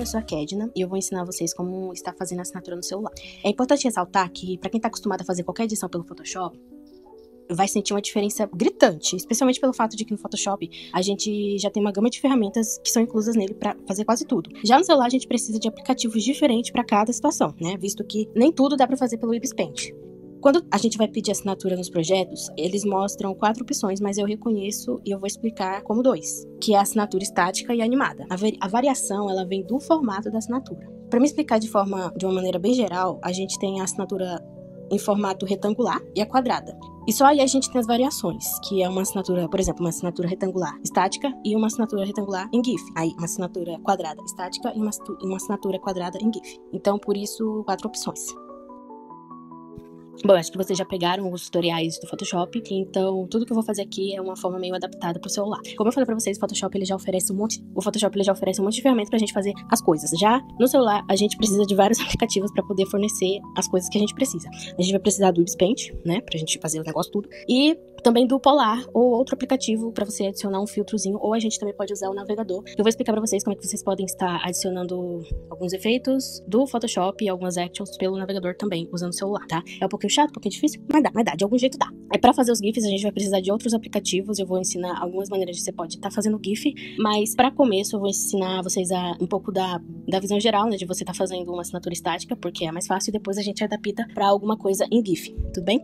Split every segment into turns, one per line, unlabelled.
eu sou a Kedna e eu vou ensinar vocês como está fazendo a assinatura no celular. É importante ressaltar que, para quem está acostumado a fazer qualquer edição pelo Photoshop, vai sentir uma diferença gritante, especialmente pelo fato de que no Photoshop a gente já tem uma gama de ferramentas que são inclusas nele para fazer quase tudo. Já no celular a gente precisa de aplicativos diferentes para cada situação, né? Visto que nem tudo dá para fazer pelo WebSpaint. Quando a gente vai pedir assinatura nos projetos, eles mostram 4 opções, mas eu reconheço e eu vou explicar como 2, que é a assinatura estática e animada. A variação, ela vem do formato da assinatura. Para me explicar de uma maneira bem geral, a gente tem a assinatura em formato retangular e a quadrada. E só aí a gente tem as variações, que é uma assinatura, por exemplo, uma assinatura retangular estática e uma assinatura retangular em GIF. Aí, uma assinatura quadrada estática e uma assinatura quadrada em GIF. Então, por isso, 4 opções. Bom, acho que vocês já pegaram os tutoriais do Photoshop, então tudo que eu vou fazer aqui é uma forma meio adaptada pro celular. Como eu falei pra vocês, o Photoshop ele já oferece um monte de ferramentas pra gente fazer as coisas. Já no celular, a gente precisa de vários aplicativos pra poder fornecer as coisas que a gente precisa. A gente vai precisar do WebSpaint, né, pra gente fazer o negócio tudo, e também do Polar ou outro aplicativo pra você adicionar um filtrozinho, ou a gente também pode usar o navegador. Eu vou explicar pra vocês como é que vocês podem estar adicionando alguns efeitos do Photoshop e algumas actions pelo navegador também, usando o celular, tá? É um pouquinho chato, um pouquinho difícil, mas dá, de algum jeito dá. Pra fazer os GIFs, a gente vai precisar de outros aplicativos, eu vou ensinar algumas maneiras de você pode estar fazendo GIF, mas pra começo eu vou ensinar vocês um pouco da visão geral, né, de você estar fazendo uma assinatura estática, porque é mais fácil, e depois a gente adapta pra alguma coisa em GIF, tudo bem?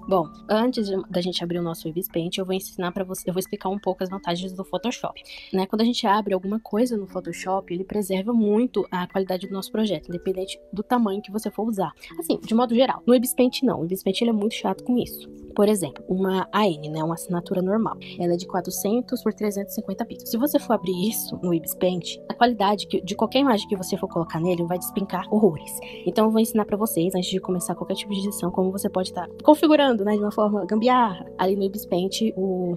Bom, antes da gente abrir o nosso WebSpaint, eu vou ensinar para você, eu vou explicar um pouco as vantagens do Photoshop, né? Quando a gente abre alguma coisa no Photoshop, ele preserva muito a qualidade do nosso projeto, independente do tamanho que você for usar. Assim, de modo geral. No WebSpaint não, o WebSpaint ele é muito chato com isso. Por exemplo, uma AN, né, uma assinatura normal, ela é de 400 por 350 pixels. Se você for abrir isso no WebSpaint, a qualidade de qualquer imagem que você for colocar nele vai despencar horrores. Então eu vou ensinar para vocês, antes de começar qualquer tipo de edição, como você pode estar configurando, né, de uma forma gambiarra, ali no WebSpaint, o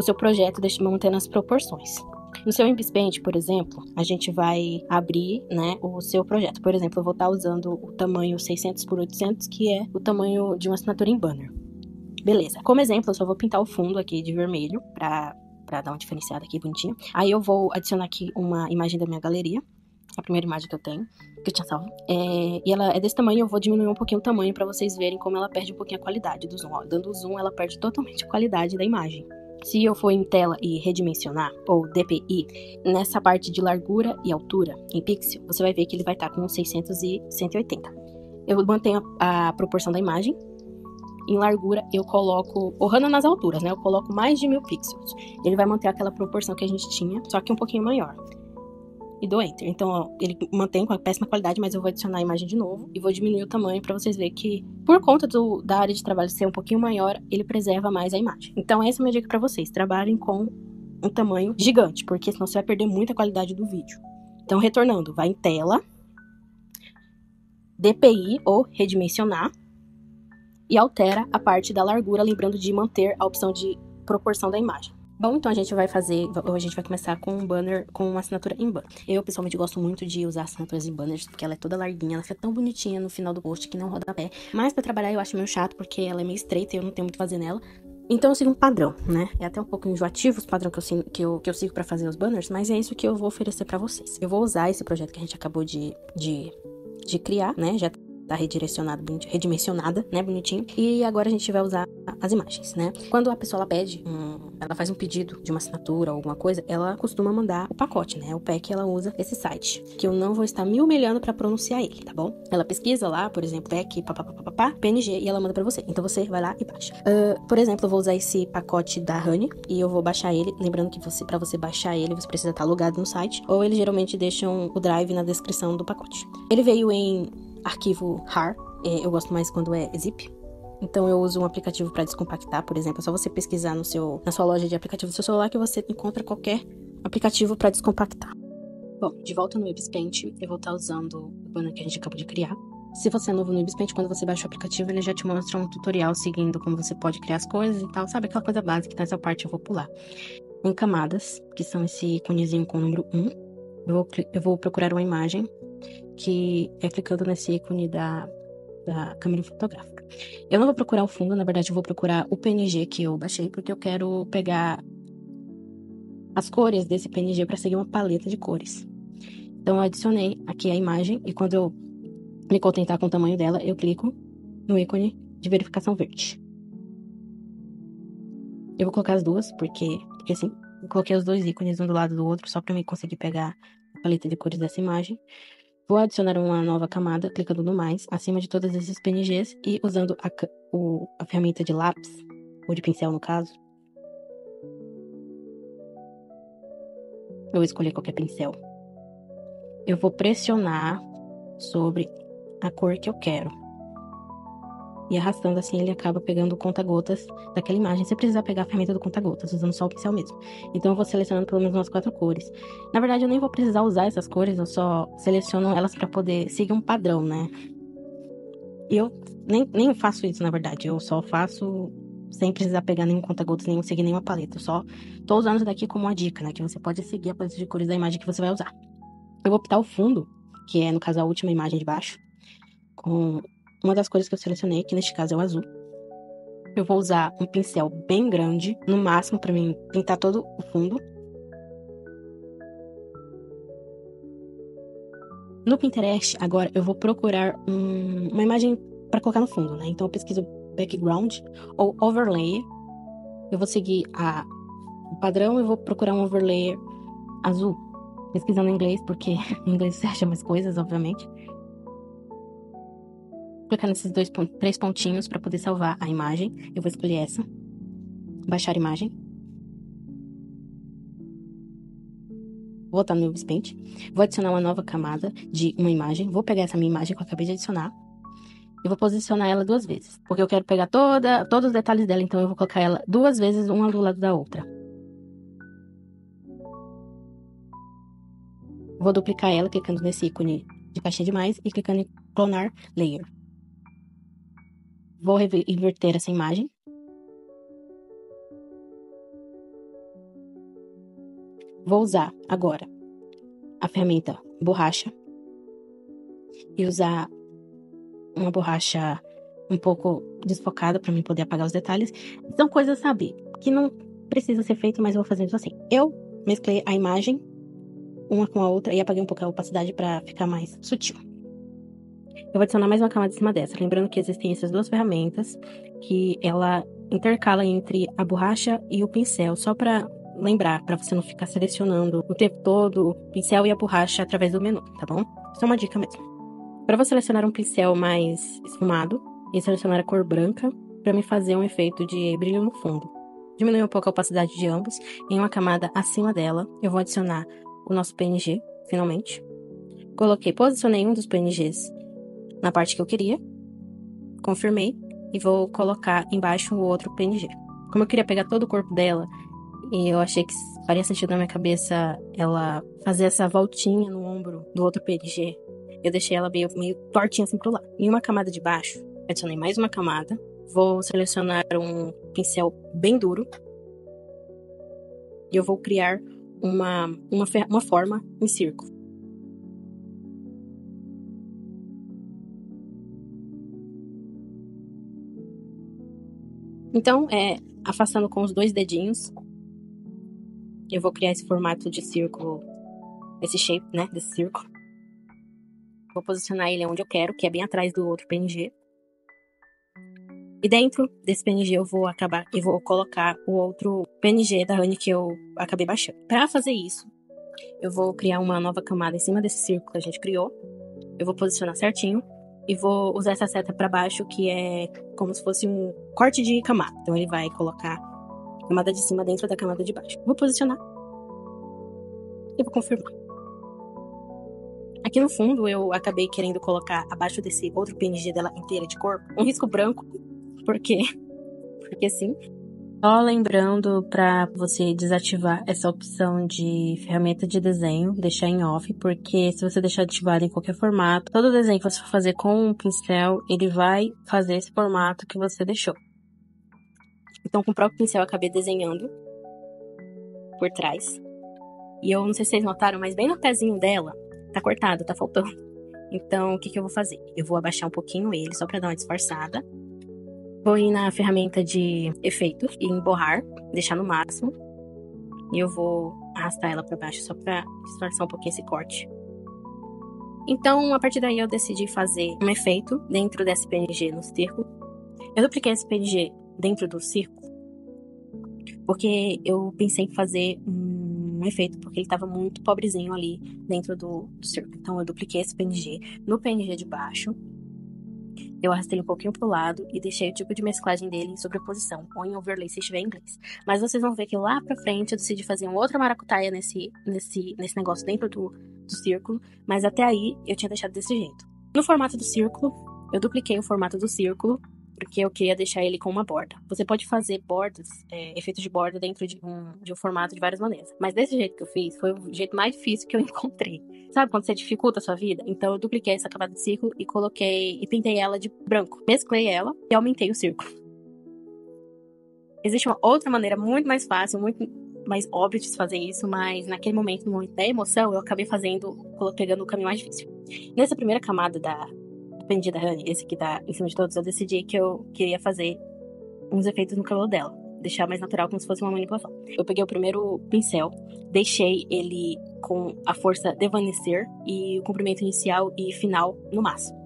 seu projeto, mantendo as proporções. No seu WebSpaint, por exemplo, a gente vai abrir, né, o seu projeto. Por exemplo, eu vou estar usando o tamanho 600 por 800, que é o tamanho de uma assinatura em banner. Beleza. Como exemplo, eu só vou pintar o fundo aqui de vermelho, pra dar uma diferenciada aqui bonitinha. Aí eu vou adicionar aqui uma imagem da minha galeria, a primeira imagem que eu tenho, que eu tinha salvo. E ela é desse tamanho, eu vou diminuir um pouquinho o tamanho pra vocês verem como ela perde um pouquinho a qualidade do zoom. Ó, dando zoom, ela perde totalmente a qualidade da imagem. Se eu for em tela e redimensionar, ou DPI, nessa parte de largura e altura, em pixel, você vai ver que ele vai estar com 600 e 180. Eu mantenho a proporção da imagem. Em largura, eu coloco, honrando nas alturas, né? Eu coloco mais de 1000 pixels. Ele vai manter aquela proporção que a gente tinha, só que um pouquinho maior. E dou Enter. Então, ó, ele mantém com a péssima qualidade, mas eu vou adicionar a imagem de novo e vou diminuir o tamanho pra vocês verem que, por conta da área de trabalho ser um pouquinho maior, ele preserva mais a imagem. Então, essa é a minha dica pra vocês. Trabalhem com um tamanho gigante, porque senão você vai perder muita qualidade do vídeo. Então, retornando, vai em tela, DPI ou redimensionar, e altera a parte da largura, lembrando de manter a opção de proporção da imagem. Bom, então a gente vai começar com um banner, com uma assinatura em banner. Eu, pessoalmente, gosto muito de usar assinaturas em banners, porque ela é toda larguinha, ela fica tão bonitinha no final do post que não roda pé. Mas pra trabalhar eu acho meio chato, porque ela é meio estreita e eu não tenho muito o que fazer nela. Então eu sigo um padrão, né? É até um pouco enjoativo os padrões que eu sigo pra fazer os banners, mas é isso que eu vou oferecer pra vocês. Eu vou usar esse projeto que a gente acabou de criar, né? Já tá redimensionada, né, bonitinho. E agora a gente vai usar as imagens, né? Quando a pessoa ela faz um pedido de uma assinatura ou alguma coisa, ela costuma mandar o pacote, né? O pack, ela usa esse site, que eu não vou estar me humilhando pra pronunciar ele, tá bom? Ela pesquisa lá, por exemplo, pack, PNG, e ela manda pra você. Então você vai lá e baixa. Por exemplo, eu vou usar esse pacote da Honey e eu vou baixar ele. Lembrando que pra você baixar ele, você precisa estar logado no site, ou eles geralmente deixam o drive na descrição do pacote. Ele veio em arquivo RAR, eu gosto mais quando é zip. Então eu uso um aplicativo para descompactar, por exemplo, é só você pesquisar na sua loja de aplicativos do seu celular que você encontra qualquer aplicativo para descompactar. Bom, de volta no WebSpaint, eu vou estar usando o banner que a gente acabou de criar. Se você é novo no WebSpaint, quando você baixa o aplicativo, ele já te mostra um tutorial seguindo como você pode criar as coisas e tal, sabe? Aquela coisa básica, nessa parte eu vou pular. Em camadas, que são esse íconezinho com o número 1, eu vou procurar uma imagem que é clicando nesse ícone da câmera fotográfica. Eu não vou procurar o fundo, na verdade eu vou procurar o PNG que eu baixei, porque eu quero pegar as cores desse PNG para seguir uma paleta de cores. Então, eu adicionei aqui a imagem e quando eu me contentar com o tamanho dela, eu clico no ícone de verificação verde. Eu vou colocar as duas, porque sim. Eu coloquei os dois ícones um do lado do outro, só para mim conseguir pegar a paleta de cores dessa imagem. Vou adicionar uma nova camada, clicando no mais, acima de todos esses PNGs e usando a ferramenta de lápis, ou de pincel no caso. Eu vou escolher qualquer pincel. Eu vou pressionar sobre a cor que eu quero. E arrastando assim, ele acaba pegando o conta-gotas daquela imagem, sem precisar pegar a ferramenta do conta-gotas, usando só o pincel mesmo. Então, eu vou selecionando pelo menos umas 4 cores. Na verdade, eu nem vou precisar usar essas cores, eu só seleciono elas para poder seguir um padrão, né? E eu nem faço isso, na verdade. Eu só faço sem precisar pegar nenhum conta-gotas, nem seguir nenhuma paleta. Eu só tô usando isso daqui como uma dica, né? Que você pode seguir a paleta de cores da imagem que você vai usar. Eu vou optar o fundo, que é, no caso, a última imagem de baixo, com uma das cores que eu selecionei, que neste caso é o azul. Eu vou usar um pincel bem grande, no máximo, pra mim pintar todo o fundo. No Pinterest, agora, eu vou procurar uma imagem pra colocar no fundo, né? Então, eu pesquiso background ou overlay. Eu vou seguir o padrão e vou procurar um overlay azul. Pesquisando em inglês, porque em inglês você acha mais coisas, obviamente. Clicar nesses três pontinhos para poder salvar a imagem. Eu vou escolher essa. Baixar a imagem. Vou voltar no Use Paint. Vou adicionar uma nova camada de uma imagem. Vou pegar essa minha imagem que eu acabei de adicionar. E vou posicionar ela 2 vezes. Porque eu quero pegar todos os detalhes dela. Então, eu vou colocar ela 2 vezes, uma do lado da outra. Vou duplicar ela, clicando nesse ícone de caixinha de mais e clicando em clonar layer. Vou inverter essa imagem. Vou usar agora a ferramenta borracha e usar uma borracha um pouco desfocada para mim poder apagar os detalhes. São coisas, sabe, que não precisa ser feito, mas eu vou fazendo assim. Eu mesclei a imagem uma com a outra e apaguei um pouco a opacidade para ficar mais sutil. Eu vou adicionar mais uma camada em cima dessa, lembrando que existem essas duas ferramentas que ela intercala entre a borracha e o pincel, só para lembrar, para você não ficar selecionando o tempo todo o pincel e a borracha através do menu, tá bom? Isso é uma dica mesmo. Para você selecionar um pincel mais esfumado e selecionar a cor branca para me fazer um efeito de brilho no fundo. Diminuir um pouco a opacidade de ambos. Em uma camada acima dela, eu vou adicionar o nosso PNG, finalmente. Posicionei um dos PNGs na parte que eu queria. Confirmei e vou colocar embaixo o outro PNG. Como eu queria pegar todo o corpo dela e eu achei que faria sentido na minha cabeça ela fazer essa voltinha no ombro do outro PNG, eu deixei ela meio tortinha assim pro lado. Em uma camada de baixo, adicionei mais uma camada. Vou selecionar um pincel bem duro. E eu vou criar uma forma em círculo. Então, afastando com os 2 dedinhos, eu vou criar esse formato de círculo, esse shape, né, desse círculo. Vou posicionar ele onde eu quero, que é bem atrás do outro PNG. E dentro desse PNG eu vou colocar o outro PNG da Honey que eu acabei baixando. Para fazer isso, eu vou criar uma nova camada em cima desse círculo que a gente criou. Eu vou posicionar certinho e vou usar essa seta para baixo, que é como se fosse um corte de camada. Então ele vai colocar a camada de cima dentro da camada de baixo. Vou posicionar e vou confirmar. Aqui no fundo eu acabei querendo colocar abaixo desse outro PNG dela inteira de corpo um risco branco, porque sim. Só lembrando para você desativar essa opção de ferramenta de desenho, deixar em off, porque se você deixar ativado em qualquer formato, todo desenho que você for fazer com um pincel, ele vai fazer esse formato que você deixou. Então, com o próprio pincel, eu acabei desenhando por trás. E eu não sei se vocês notaram, mas bem no pezinho dela, tá cortado, tá faltando. Então, o que eu vou fazer? Eu vou abaixar um pouquinho ele, só pra dar uma disfarçada. Vou ir na ferramenta de efeitos e em borrar, deixar no máximo. E eu vou arrastar ela pra baixo só pra disfarçar um pouquinho esse corte. Então, a partir daí, eu decidi fazer um efeito dentro desse PNG no círculo. Eu dupliquei esse PNG dentro do círculo, porque eu pensei em fazer um efeito, porque ele estava muito pobrezinho ali dentro do círculo. Então, eu dupliquei esse PNG no PNG de baixo. Eu arrastei um pouquinho pro lado e deixei o tipo de mesclagem dele em sobreposição, ou em overlay se estiver em inglês. Mas vocês vão ver que lá pra frente eu decidi fazer uma outra maracutaia nesse negócio dentro do círculo, mas até aí eu tinha deixado desse jeito. No formato do círculo, eu dupliquei o formato do círculo, porque eu queria deixar ele com uma borda. Você pode fazer bordas, efeitos de borda dentro de um formato de várias maneiras. Mas desse jeito que eu fiz, foi o jeito mais difícil que eu encontrei. Sabe quando você dificulta a sua vida? Então eu dupliquei essa camada de círculo e coloquei e pintei ela de branco. Mesclei ela e aumentei o círculo. Existe uma outra maneira muito mais fácil, muito mais óbvia de se fazer isso, mas naquele momento, no momento da emoção, eu acabei pegando o caminho mais difícil. Nessa primeira camada do PNG da Honey, esse que tá em cima de todos, eu decidi que eu queria fazer uns efeitos no cabelo dela. Deixar mais natural, como se fosse uma manipulação. Eu peguei o primeiro pincel, deixei ele com a força desvanecer e o comprimento inicial e final no máximo.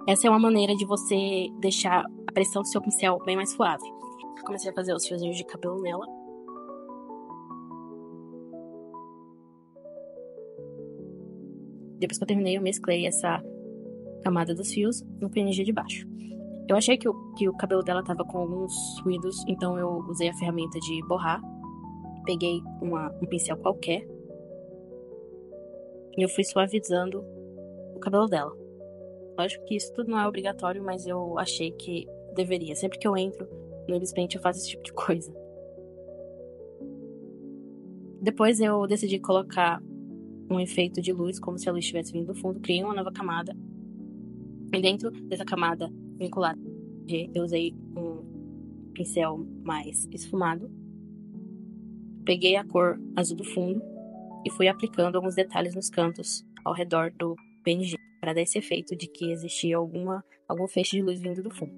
Essa é uma maneira de você deixar a pressão do seu pincel bem mais suave. Eu comecei a fazer os fiozinhos de cabelo nela. Depois que eu terminei, eu mesclei essa camada dos fios no PNG de baixo. Eu achei que o cabelo dela tava com alguns ruídos, então eu usei a ferramenta de borrar. Peguei um pincel qualquer e eu fui suavizando o cabelo dela. Lógico que isso tudo não é obrigatório, mas eu achei que deveria. Sempre que eu entro no Ibis Paint, eu faço esse tipo de coisa. Depois eu decidi colocar um efeito de luz, como se a luz estivesse vindo do fundo. Criei uma nova camada. E dentro dessa camada vinculada, eu usei um pincel mais esfumado. Peguei a cor azul do fundo e fui aplicando alguns detalhes nos cantos ao redor do PNG, para dar esse efeito de que existia algum feixe de luz vindo do fundo.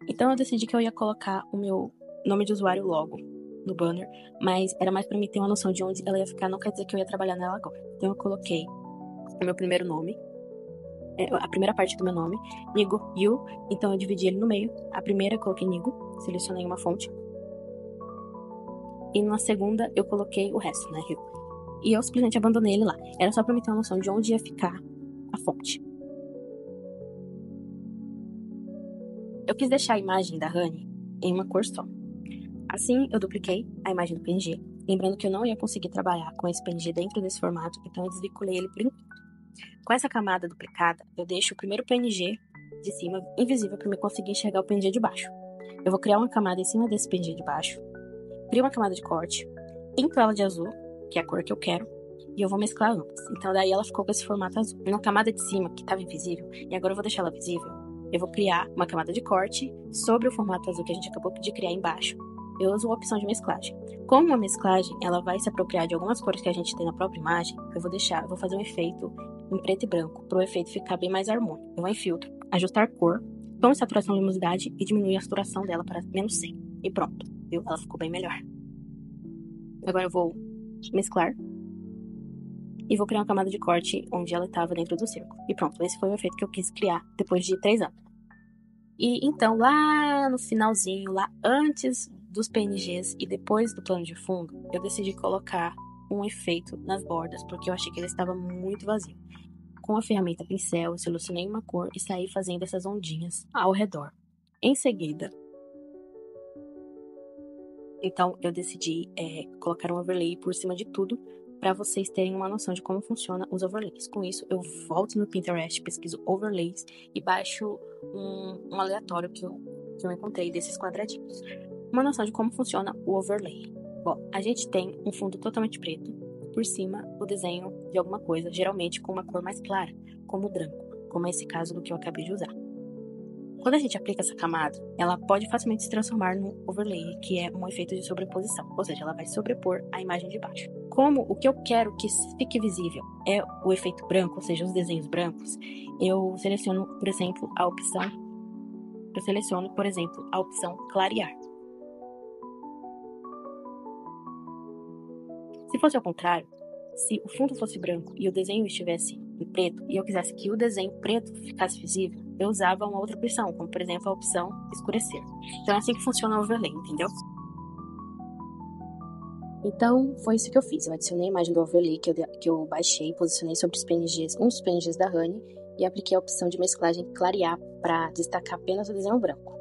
Então eu decidi que eu ia colocar o meu nome de usuário logo no banner, mas era mais para mim ter uma noção de onde ela ia ficar, não quer dizer que eu ia trabalhar nela agora. Então eu coloquei o meu primeiro nome, a primeira parte do meu nome, Nigo Yu, então eu dividi ele no meio. A primeira eu coloquei Nigo, selecionei uma fonte. E na segunda eu coloquei o resto, né, Rio. E eu simplesmente abandonei ele lá. Era só pra me ter uma noção de onde ia ficar a fonte. Eu quis deixar a imagem da Honey em uma cor só. Assim, eu dupliquei a imagem do PNG, lembrando que eu não ia conseguir trabalhar com esse PNG dentro desse formato, então eu desvinculei ele por enquanto. Com essa camada duplicada, eu deixo o primeiro PNG de cima invisível para me conseguir enxergar o PNG de baixo. Eu vou criar uma camada em cima desse PNG de baixo, crio uma camada de corte, pinto ela de azul, que é a cor que eu quero, e eu vou mesclar ambas. Então daí ela ficou com esse formato azul. Na camada de cima, que estava invisível, e agora eu vou deixar ela visível, eu vou criar uma camada de corte sobre o formato azul que a gente acabou de criar embaixo. Eu uso a opção de mesclagem. Como a mesclagem, ela vai se apropriar de algumas cores que a gente tem na própria imagem, eu vou fazer um efeito em preto e branco, para o efeito ficar bem mais harmônico. Eu vou em filtro, ajustar cor, tom de saturação e luminosidade e diminuir a saturação dela para menos 100. E pronto, viu? Ela ficou bem melhor. Agora eu vou mesclar e vou criar uma camada de corte onde ela estava dentro do círculo. E pronto, esse foi o efeito que eu quis criar depois de 3 anos. E então, lá no finalzinho, lá antes dos PNGs e depois do plano de fundo, eu decidi colocar um efeito nas bordas, porque eu achei que ele estava muito vazio. Com a ferramenta pincel, eu selecionei uma cor e saí fazendo essas ondinhas ao redor. Em seguida, então eu decidi colocar um overlay por cima de tudo, para vocês terem uma noção de como funciona os overlays. Com isso, eu volto no Pinterest, pesquiso overlays e baixo um aleatório que eu encontrei desses quadradinhos. Uma noção de como funciona o overlay. Bom, a gente tem um fundo totalmente preto, por cima o desenho de alguma coisa, geralmente com uma cor mais clara, como o branco, como é esse caso do que eu acabei de usar. Quando a gente aplica essa camada, ela pode facilmente se transformar no overlay, que é um efeito de sobreposição, ou seja, ela vai sobrepor a imagem de baixo. Como o que eu quero que fique visível é o efeito branco, ou seja, os desenhos brancos, eu seleciono, por exemplo, a opção clarear. Se fosse ao contrário, se o fundo fosse branco e o desenho estivesse em preto, e eu quisesse que o desenho preto ficasse visível, eu usava uma outra opção, como por exemplo a opção escurecer. Então é assim que funciona o overlay, entendeu? Então foi isso que eu fiz. Eu adicionei a imagem do overlay que eu baixei, posicionei sobre os PNGs, um dos PNGs da Honey, e apliquei a opção de mesclagem clarear para destacar apenas o desenho branco.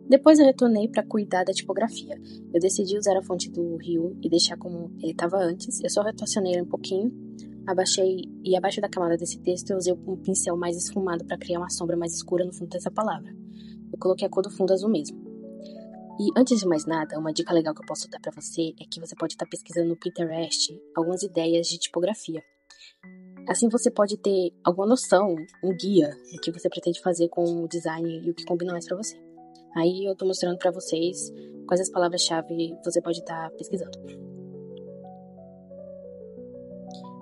Depois eu retornei para cuidar da tipografia. Eu decidi usar a fonte do Rio e deixar como ele estava antes. Eu só rotacionei ele um pouquinho, abaixei e abaixo da camada desse texto eu usei um pincel mais esfumado para criar uma sombra mais escura no fundo dessa palavra. Eu coloquei a cor do fundo azul mesmo. E antes de mais nada, uma dica legal que eu posso dar para você é que você pode estar pesquisando no Pinterest algumas ideias de tipografia. Assim você pode ter alguma noção, um guia do que você pretende fazer com o design e o que combina mais para você. Aí eu tô mostrando pra vocês quais as palavras-chave você pode estar pesquisando.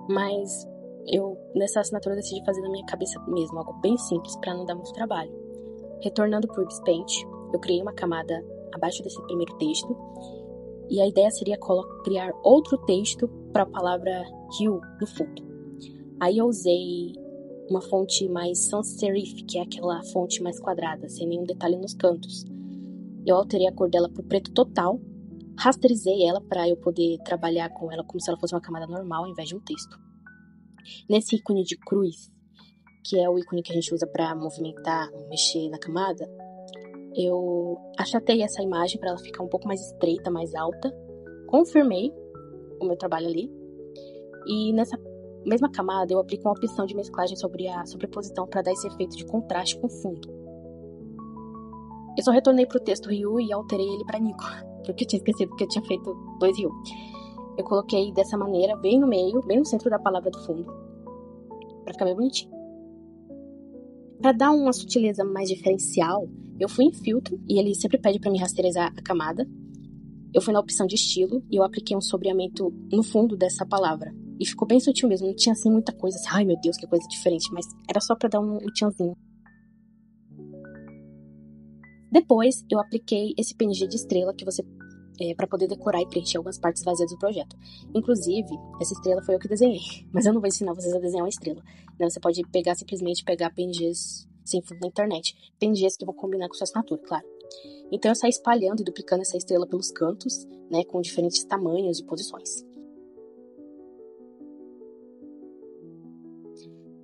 Mas eu, nessa assinatura, decidi fazer na minha cabeça mesmo, algo bem simples pra não dar muito trabalho. Retornando pro Ibis Paint, eu criei uma camada abaixo desse primeiro texto, e a ideia seria criar outro texto para a palavra Hue no fundo. Aí eu usei uma fonte mais sans serif, que é aquela fonte mais quadrada, sem nenhum detalhe nos cantos. Eu alterei a cor dela pro preto total, rasterizei ela para eu poder trabalhar com ela como se ela fosse uma camada normal, ao invés de um texto. Nesse ícone de cruz, que é o ícone que a gente usa para movimentar, mexer na camada, eu achatei essa imagem para ela ficar um pouco mais estreita, mais alta, confirmei o meu trabalho ali, e nessa mesma camada eu aplico uma opção de mesclagem sobre a sobreposição para dar esse efeito de contraste com o fundo. Eu só retornei pro texto Ryu e alterei ele para Nico, porque eu tinha esquecido que eu tinha feito 2 Ryu. Eu coloquei dessa maneira, bem no meio, bem no centro da palavra do fundo, para ficar bem bonitinho. Para dar uma sutileza mais diferencial, eu fui em filtro, e ele sempre pede para me rasterizar a camada. Eu fui na opção de estilo e eu apliquei um sombreamento no fundo dessa palavra. E ficou bem sutil mesmo, não tinha assim muita coisa assim, ai meu Deus, que coisa diferente, mas era só para dar um tchanzinho. Depois, eu apliquei esse PNG de estrela que você para poder decorar e preencher algumas partes vazias do projeto. Inclusive, essa estrela foi eu que desenhei, mas eu não vou ensinar vocês a desenhar uma estrela. Né? Você pode simplesmente pegar PNGs sem fundo na internet, PNGs que vão combinar com sua assinatura, claro. Então eu saí espalhando e duplicando essa estrela pelos cantos, né, com diferentes tamanhos e posições.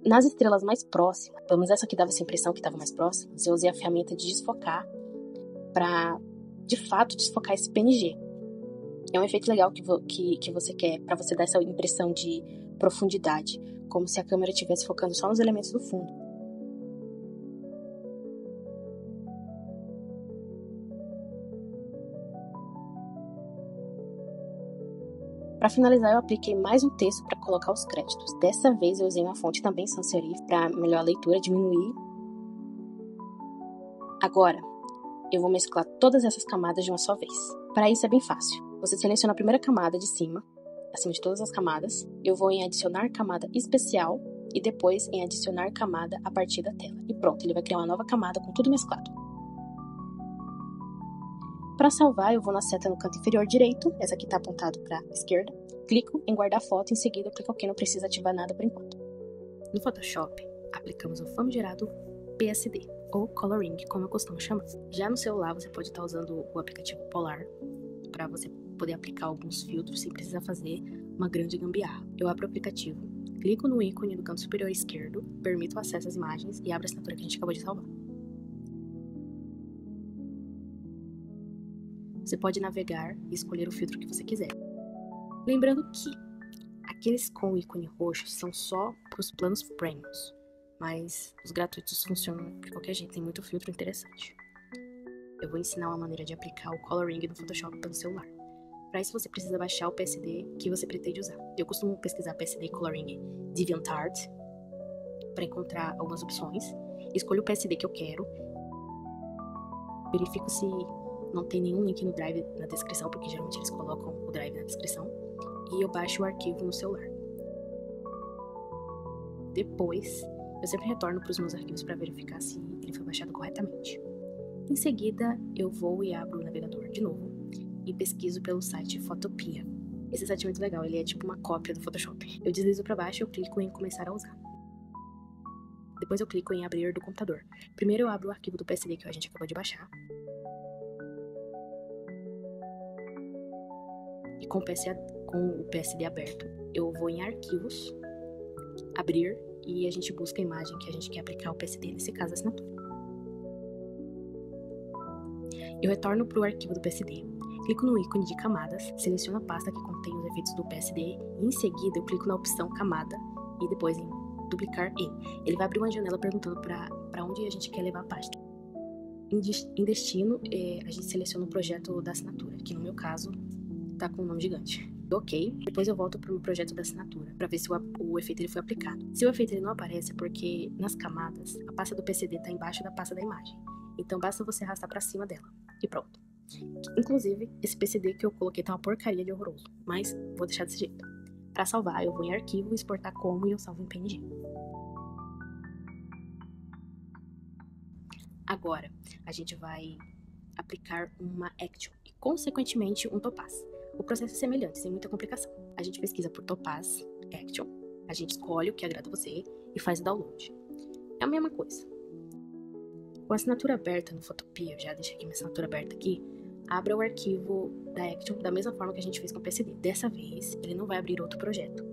Nas estrelas mais próximas, pelo menos essa aqui dava essa impressão que estava mais próxima, eu usei a ferramenta de desfocar para, de fato, desfocar esse PNG. É um efeito legal que você quer para você dar essa impressão de profundidade, como se a câmera estivesse focando só nos elementos do fundo. Para finalizar, eu apliquei mais um texto para colocar os créditos. Dessa vez eu usei uma fonte também sans serif para melhorar a leitura, diminuir. Agora, eu vou mesclar todas essas camadas de uma só vez. Para isso é bem fácil. Você seleciona a primeira camada de cima, acima de todas as camadas. Eu vou em adicionar camada especial e depois em adicionar camada a partir da tela. E pronto, ele vai criar uma nova camada com tudo mesclado. Para salvar, eu vou na seta no canto inferior direito, essa aqui está apontada para a esquerda, clico em guardar foto e em seguida eu clico OK, não precisa ativar nada por enquanto. No Photoshop, aplicamos o famigerado PSD, ou Coloring, como eu costumo chamar. Já no celular, você pode estar usando o aplicativo Polar, para você poder aplicar alguns filtros sem precisar fazer uma grande gambiarra. Eu abro o aplicativo, clico no ícone no canto superior esquerdo, permito o acesso às imagens e abro a assinatura que a gente acabou de salvar. Você pode navegar e escolher o filtro que você quiser. Lembrando que aqueles com o ícone roxo são só para os planos premiums, mas os gratuitos funcionam de qualquer jeito, tem muito filtro interessante. Eu vou ensinar uma maneira de aplicar o Coloring no Photoshop pelo celular. Para isso você precisa baixar o PSD que você pretende usar. Eu costumo pesquisar PSD Coloring DeviantArt para encontrar algumas opções. Escolho o PSD que eu quero. Verifico se não tem nenhum link no Drive na descrição, porque geralmente eles colocam o Drive na descrição. E eu baixo o arquivo no celular. Depois, eu sempre retorno para os meus arquivos para verificar se ele foi baixado corretamente. Em seguida, eu vou e abro o navegador de novo e pesquiso pelo site Photopea. Esse site é muito legal, ele é tipo uma cópia do Photoshop. Eu deslizo para baixo e eu clico em começar a usar. Depois eu clico em abrir do computador. Primeiro eu abro o arquivo do PSD que a gente acabou de baixar. E com o PSD aberto, eu vou em arquivos, abrir, e a gente busca a imagem que a gente quer aplicar o PSD, nesse caso a assinatura. Eu retorno para o arquivo do PSD, clico no ícone de camadas, seleciono a pasta que contém os efeitos do PSD e em seguida eu clico na opção camada e depois em duplicar em. Ele vai abrir uma janela perguntando para onde a gente quer levar a página. Em destino, a gente seleciona o projeto da assinatura, que no meu caso tá com um nome gigante. Ok, depois eu volto para o meu projeto da assinatura para ver se o efeito ele foi aplicado. Se o efeito ele não aparece é porque nas camadas a pasta do PSD está embaixo da pasta da imagem. Então basta você arrastar para cima dela e pronto. Inclusive, esse PSD que eu coloquei tá uma porcaria de horroroso, mas vou deixar desse jeito. Para salvar, eu vou em arquivo, exportar como e eu salvo em PNG. Agora, a gente vai aplicar uma Action e, consequentemente, um Topaz. O processo é semelhante, sem muita complicação. A gente pesquisa por Topaz, Action, a gente escolhe o que agrada você e faz o download. É a mesma coisa. Com a assinatura aberta no Photopea, eu já deixei aqui minha assinatura aberta aqui, abra o arquivo da Action da mesma forma que a gente fez com o PSD. Dessa vez, ele não vai abrir outro projeto,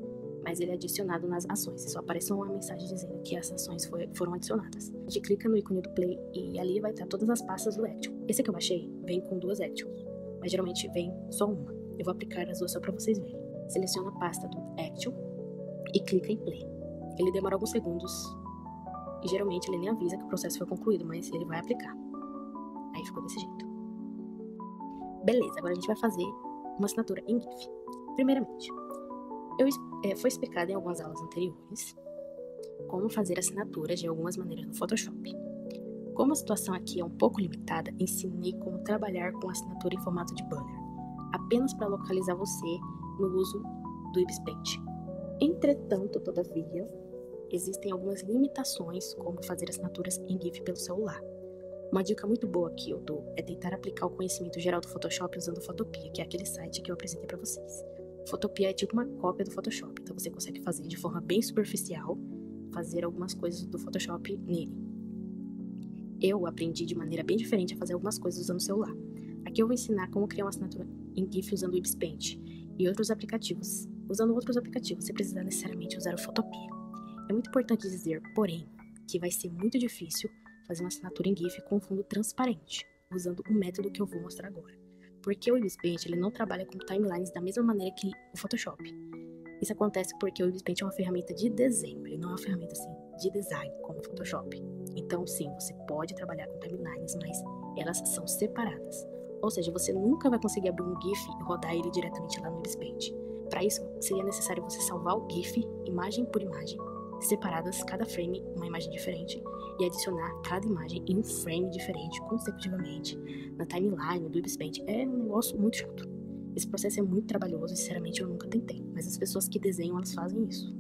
mas ele é adicionado nas ações. E só aparece uma mensagem dizendo que as ações foram adicionadas. A gente clica no ícone do Play e ali vai estar todas as pastas do Action. Esse que eu baixei vem com 2 Actions, mas geralmente vem só uma. Eu vou aplicar as duas só para vocês verem. Seleciona a pasta do Action e clica em Play. Ele demora alguns segundos e geralmente ele nem avisa que o processo foi concluído, mas ele vai aplicar. Aí ficou desse jeito. Beleza, agora a gente vai fazer uma assinatura em GIF. Primeiramente, foi explicado em algumas aulas anteriores como fazer assinaturas de algumas maneiras no Photoshop. Como a situação aqui é um pouco limitada, ensinei como trabalhar com assinatura em formato de banner, apenas para localizar você no uso do Ibis Paint. Entretanto, todavia, existem algumas limitações como fazer assinaturas em GIF pelo celular. Uma dica muito boa que eu dou é tentar aplicar o conhecimento geral do Photoshop usando o Photopea, que é aquele site que eu apresentei para vocês. O Photopea é tipo uma cópia do Photoshop, então você consegue fazer de forma bem superficial, fazer algumas coisas do Photoshop nele. Eu aprendi de maneira bem diferente a fazer algumas coisas usando o celular. Aqui eu vou ensinar como criar uma assinatura em GIF usando o Ibis Paint e outros aplicativos. Usando outros aplicativos, você precisa necessariamente usar o Photopea. É muito importante dizer, porém, que vai ser muito difícil fazer uma assinatura em GIF com fundo transparente, usando o método que eu vou mostrar agora. Porque o Ibis Paint ele não trabalha com timelines da mesma maneira que o Photoshop. Isso acontece porque o Ibis Paint é uma ferramenta de desenho, ele não é uma ferramenta assim, de design, como o Photoshop. Então, sim, você pode trabalhar com timelines, mas elas são separadas. Ou seja, você nunca vai conseguir abrir um GIF e rodar ele diretamente lá no Ibis Paint. Para isso, seria necessário você salvar o GIF, imagem por imagem, separadas, cada frame uma imagem diferente, e adicionar cada imagem em um frame diferente consecutivamente na timeline do Ibis Paint. É um negócio muito chato. Esse processo é muito trabalhoso e sinceramente eu nunca tentei, mas as pessoas que desenham elas fazem isso.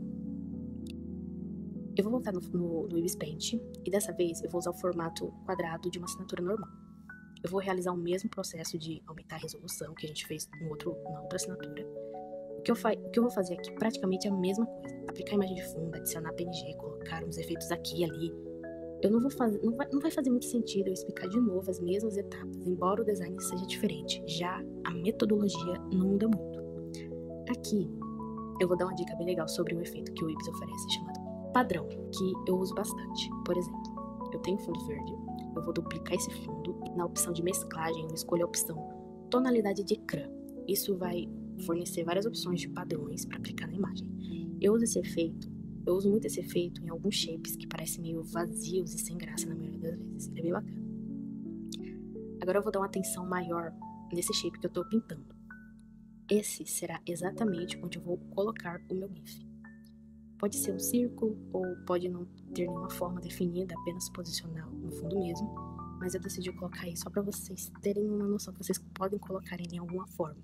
Eu vou voltar no Ibis Paint e dessa vez eu vou usar o formato quadrado de uma assinatura normal. Eu vou realizar o mesmo processo de aumentar a resolução que a gente fez na outra assinatura. O que eu vou fazer aqui praticamente é a mesma coisa. Aplicar a imagem de fundo, adicionar PNG, colocar uns efeitos aqui e ali. Não vai fazer muito sentido eu explicar de novo as mesmas etapas, embora o design seja diferente. Já a metodologia não muda muito. Aqui, eu vou dar uma dica bem legal sobre um efeito que o Ibis oferece, chamado padrão, que eu uso bastante. Por exemplo, eu tenho fundo verde, eu vou duplicar esse fundo e na opção de mesclagem eu escolho a opção tonalidade de ecrã. Isso vai fornecer várias opções de padrões para aplicar na imagem. Eu uso muito esse efeito em alguns shapes que parecem meio vazios e sem graça na maioria das vezes. Ele é bem bacana. Agora eu vou dar uma atenção maior nesse shape que eu estou pintando. Esse será exatamente onde eu vou colocar o meu GIF. Pode ser um círculo ou pode não ter nenhuma forma definida, apenas posicionar no fundo mesmo, mas eu decidi colocar aí só para vocês terem uma noção que vocês podem colocar ele em alguma forma.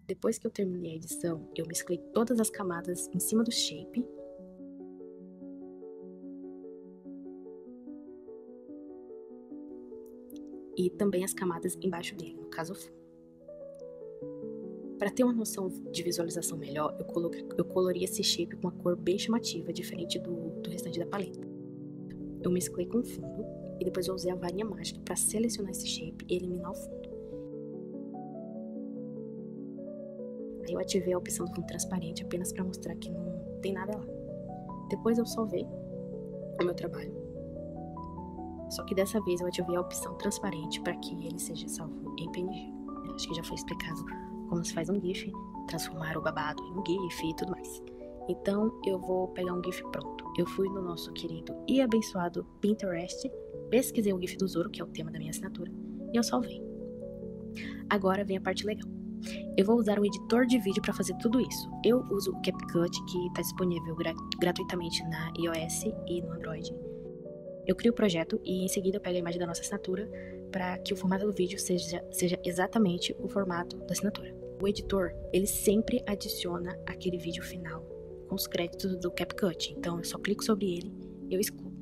Depois que eu terminei a edição, eu mesclei todas as camadas em cima do shape. e também as camadas embaixo dele, no caso o fundo. Para ter uma noção de visualização melhor, eu colori esse shape com uma cor bem chamativa, diferente do restante da paleta. Eu mesclei com o fundo e depois eu usei a varinha mágica para selecionar esse shape e eliminar o fundo. Aí eu ativei a opção do fundo transparente apenas para mostrar que não tem nada lá. Depois eu salvei o meu trabalho. Só que dessa vez eu ativei a opção transparente para que ele seja salvo em PNG. Eu acho que já foi explicado como se faz um GIF, transformar o babado em um GIF e tudo mais. Então eu vou pegar um GIF pronto. Eu fui no nosso querido e abençoado Pinterest, pesquisei o GIF do Zoro, que é o tema da minha assinatura, e eu salvei. Agora vem a parte legal. Eu vou usar um editor de vídeo para fazer tudo isso. Eu uso o CapCut, que está disponível gratuitamente na iOS e no Android. Eu crio o projeto e em seguida eu pego a imagem da nossa assinatura para que o formato do vídeo seja exatamente o formato da assinatura. O editor, ele sempre adiciona aquele vídeo final com os créditos do CapCut, então eu só clico sobre ele e eu excluo.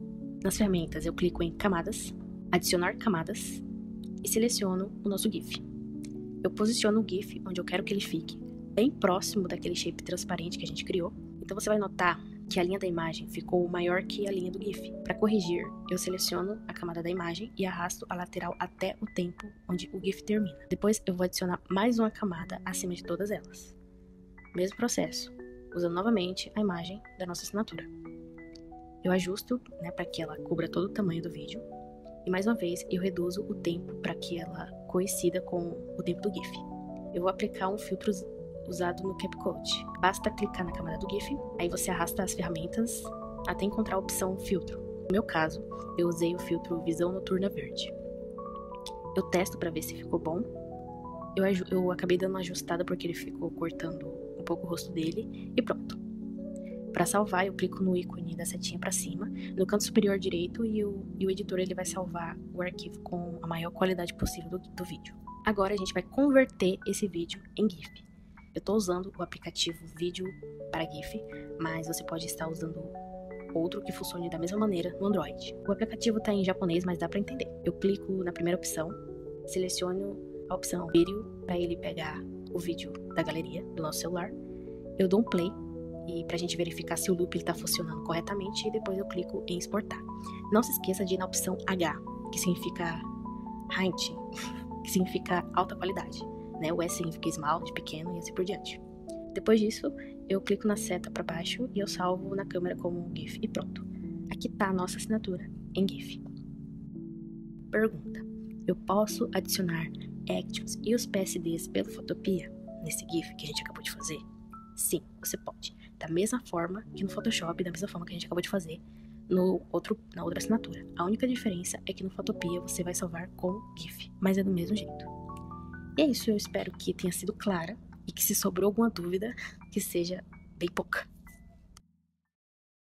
Nas ferramentas eu clico em camadas, adicionar camadas e seleciono o nosso GIF. Eu posiciono o GIF onde eu quero que ele fique, bem próximo daquele shape transparente que a gente criou. Então você vai notar que a linha da imagem ficou maior que a linha do GIF. Para corrigir, eu seleciono a camada da imagem e arrasto a lateral até o tempo onde o GIF termina. Depois eu vou adicionar mais uma camada acima de todas elas. Mesmo processo, usando novamente a imagem da nossa assinatura. Eu ajusto, para que ela cubra todo o tamanho do vídeo. E mais uma vez, eu reduzo o tempo para que ela coincida com o tempo do GIF. Eu vou aplicar um filtro usado no CapCut. Basta clicar na camada do GIF, aí você arrasta as ferramentas até encontrar a opção filtro. No meu caso, eu usei o filtro Visão Noturna Verde. Eu testo para ver se ficou bom. Eu acabei dando uma ajustada porque ele ficou cortando um pouco o rosto dele e pronto. Para salvar, eu clico no ícone da setinha para cima, no canto superior direito, e o editor ele vai salvar o arquivo com a maior qualidade possível do vídeo. Agora a gente vai converter esse vídeo em GIF. Eu estou usando o aplicativo Vídeo para GIF, mas você pode estar usando outro que funcione da mesma maneira no Android. O aplicativo está em japonês, mas dá para entender. Eu clico na primeira opção, seleciono a opção Vídeo para ele pegar o vídeo da galeria do nosso celular. Eu dou um play e para a gente verificar se o loop está funcionando corretamente, e depois eu clico em exportar. Não se esqueça de ir na opção H, que significa High, que significa alta qualidade. O S significa small, de pequeno, e assim por diante. Depois disso, eu clico na seta para baixo e eu salvo na câmera como GIF e pronto. Aqui está a nossa assinatura em GIF. Pergunta: eu posso adicionar actions e os PSDs pelo Photopea nesse GIF que a gente acabou de fazer? Sim, você pode. Da mesma forma que no Photoshop, da mesma forma que a gente acabou de fazer na outra assinatura. A única diferença é que no Photopea você vai salvar com GIF, mas é do mesmo jeito. E é isso, eu espero que tenha sido clara e que se sobrou alguma dúvida, que seja bem pouca.